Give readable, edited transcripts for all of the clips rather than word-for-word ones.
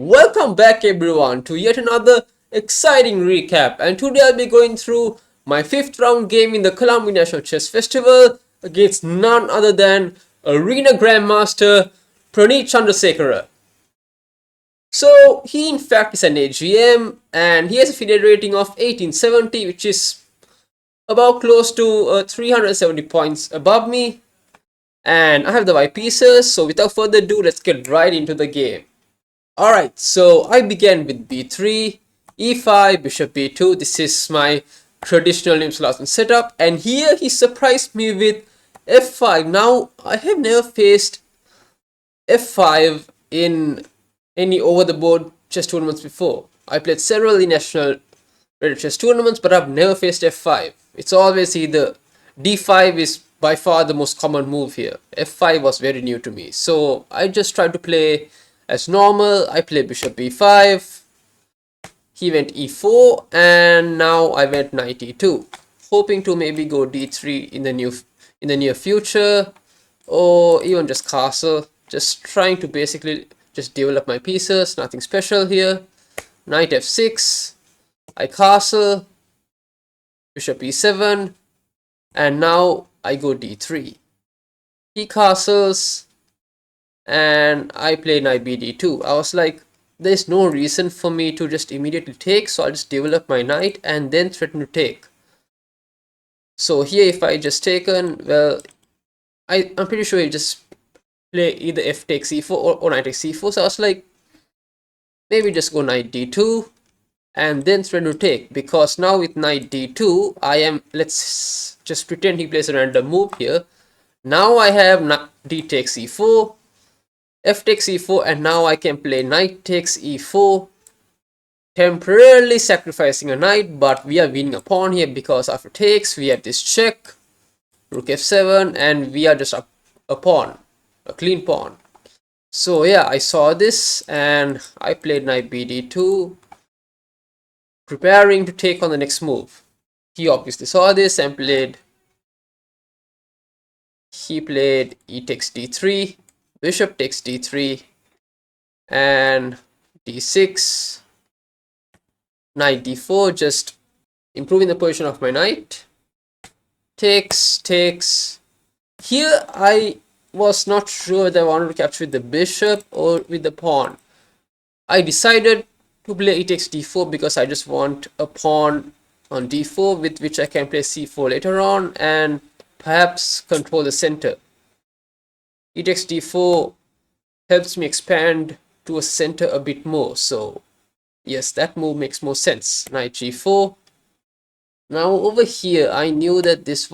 Welcome back everyone to yet another exciting recap, and today I'll be going through my 5th round game in the Colombo International Chess Festival against none other than Arena Grandmaster Praneeth Chandrasekhara. So he in fact is an AGM and he has a FIDE rating of 1870, which is about close to 370 points above me, and I have the white pieces. So without further ado, let's get right into the game. Alright, so I began with b3, e5, bishop b2. This is my traditional Nim-Salazar setup, and here he surprised me with f5. Now, I have never faced f5 in any over-the-board chess tournaments before. I played several international rated chess tournaments, but I've never faced f5. It's always either d5 is by far the most common move here. f5 was very new to me, so I just tried to play as normal. I played bishop b5, he went e4, and now I went knight e2, hoping to maybe go d3 in the near future, or even just castle. Just trying to basically just develop my pieces. Nothing special here. Knight f6, I castle, bishop e7, and now I go d3. He castles, and I play knight bd2. I was like, there's no reason for me to just immediately take, so I'll just develop my knight and then threaten to take. So here if I just taken, well, I'm pretty sure he just play either f takes e4 or knight takes c4. So I was like, maybe just go knight d2 and then threaten to take, because now with knight d2 I am, let's just pretend he plays a random move here. Now I have d takes e4, f takes e4, and now I can play knight takes e4, temporarily sacrificing a knight, but we are winning a pawn here because after takes we have this check, rook f7, and we are just a pawn, a clean pawn. So yeah, I saw this and I played knight bd2, preparing to take on the next move. He obviously saw this and played e takes d3, bishop takes d3, and d6, knight d4, just improving the position of my knight. Takes. Here I was not sure whether I wanted to capture with the bishop or with the pawn. I decided to play e takes d4 because I just want a pawn on d4 with which I can play c4 later on and perhaps control the center. E takes d4 helps me expand to a center a bit more, so yes, that move makes more sense. Knight g4. Now over here I knew that this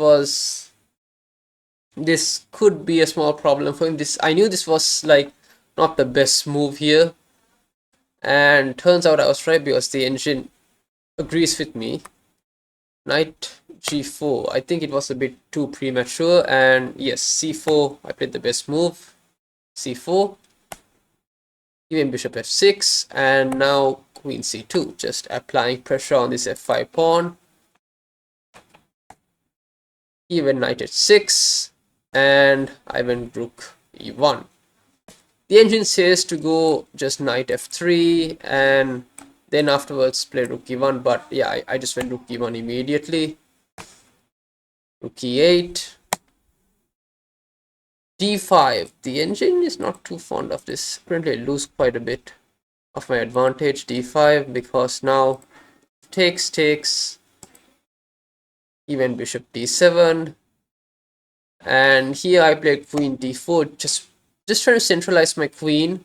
could be a small problem for him. I knew this was like not the best move here, and turns out I was right because the engine agrees with me. Knight g4, I think it was a bit too premature, and yes, c4, I played the best move. C4, even bishop f6, and now queen c2, just applying pressure on this f5 pawn. Even knight h6, and I went rook e1. The engine says to go just knight f3 and then afterwards play rook e1, but yeah, I just went rook e1 immediately. Rook e8, d5. The engine is not too fond of this. Apparently I lose quite a bit of my advantage. D5, because now takes, even bishop d7, and here I played queen d4, just trying to centralize my queen.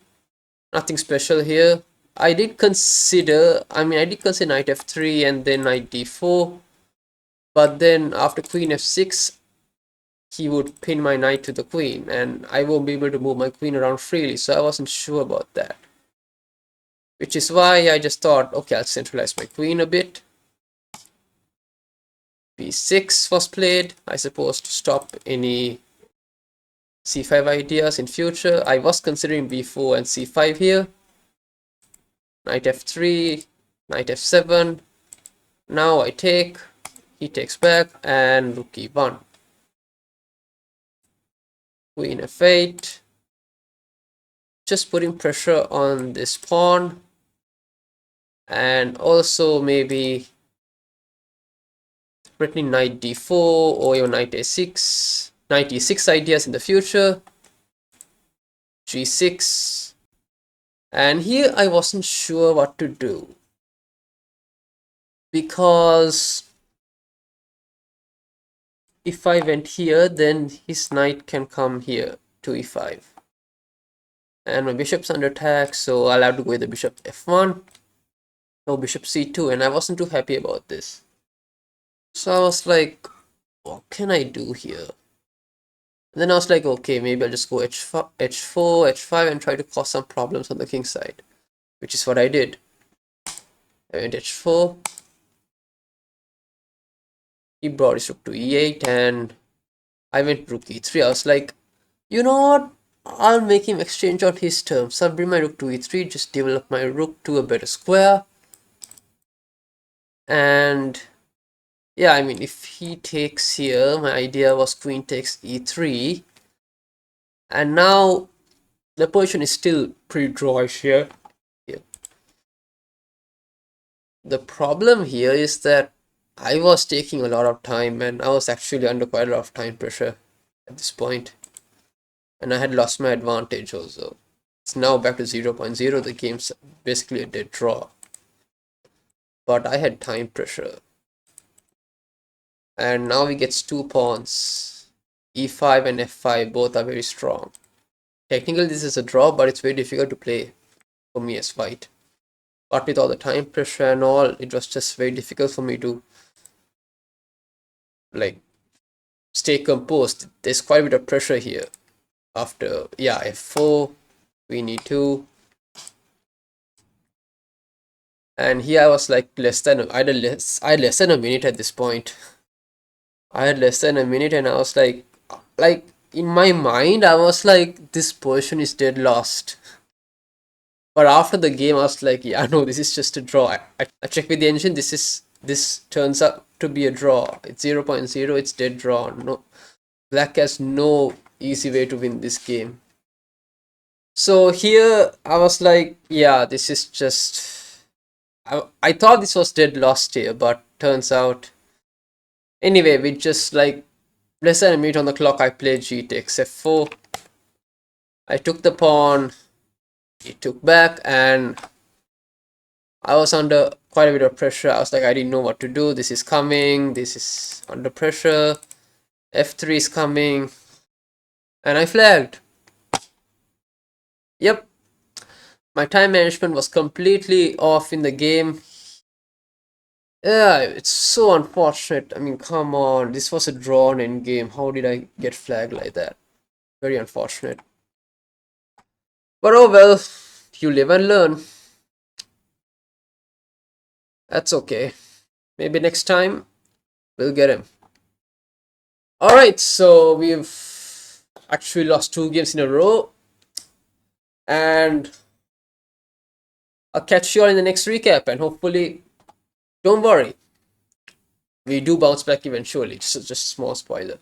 Nothing special here. I did consider knight f3 and then knight d4, but then after queen f6 he would pin my knight to the queen and I won't be able to move my queen around freely, so I wasn't sure about that, which is why I just thought, okay, I'll centralize my queen a bit. b6 was played, I suppose, to stop any c5 ideas in future. I was considering b4 and c5 here. Knight f3, knight f7. Now I take, he takes back, and rook e1. Queen f8. just putting pressure on this pawn, and also maybe threatening knight d4 or even knight a6, knight e6 ideas in the future, g6. And here I wasn't sure what to do, because if I went here, then his knight can come here to e5. And my bishop's under attack, so I'll have to go with the bishop f1. No, bishop c2, and I wasn't too happy about this. So I was like, what can I do here? And then I was like, okay, maybe I'll just go h4, h5, and try to cause some problems on the king side, which is what I did. I went h4. He brought his rook to e8, and I went rook e3. I was like, you know what? I'll make him exchange on his terms. I'll bring my rook to e3, just develop my rook to a better square. And yeah, I mean, if he takes here, my idea was queen takes e3. And now the position is still pretty drawish here. The problem here is that I was taking a lot of time, and I was actually under quite a lot of time pressure at this point. And I had lost my advantage also. It's now back to 0.0. The game's basically a dead draw. But I had time pressure. And now he gets 2 pawns. e5 and f5 both are very strong. Technically this is a draw, but it's very difficult to play for me as white. But with all the time pressure and all, it was just very difficult for me to like stay composed. There's quite a bit of pressure here. After, yeah, f4, queen e2. And here I was like I had less than a minute at this point. I had less than a minute, and I was like in my mind, I was like, this position is dead lost. But after the game, I was like, yeah, no, this is just a draw. I checked with the engine. This turns out to be a draw. It's 0.0. It's dead draw. No, black has no easy way to win this game. So here I was like, yeah, this is just. I thought this was dead lost here, but turns out. Anyway, with just like less than a minute on the clock, I played g takes f4. I took the pawn. He took back, and I was under quite a bit of pressure. I was like, I didn't know what to do. This is coming. This is under pressure. f3 is coming. And I flagged. Yep. My time management was completely off in the game. Yeah, it's so unfortunate. I mean, come on. This was a drawn endgame. How did I get flagged like that? Very unfortunate. But oh well. You live and learn. That's okay. Maybe next time we'll get him. Alright, so we've actually lost 2 games in a row. And I'll catch you all in the next recap, and hopefully, don't worry, we do bounce back eventually. Just a small spoiler.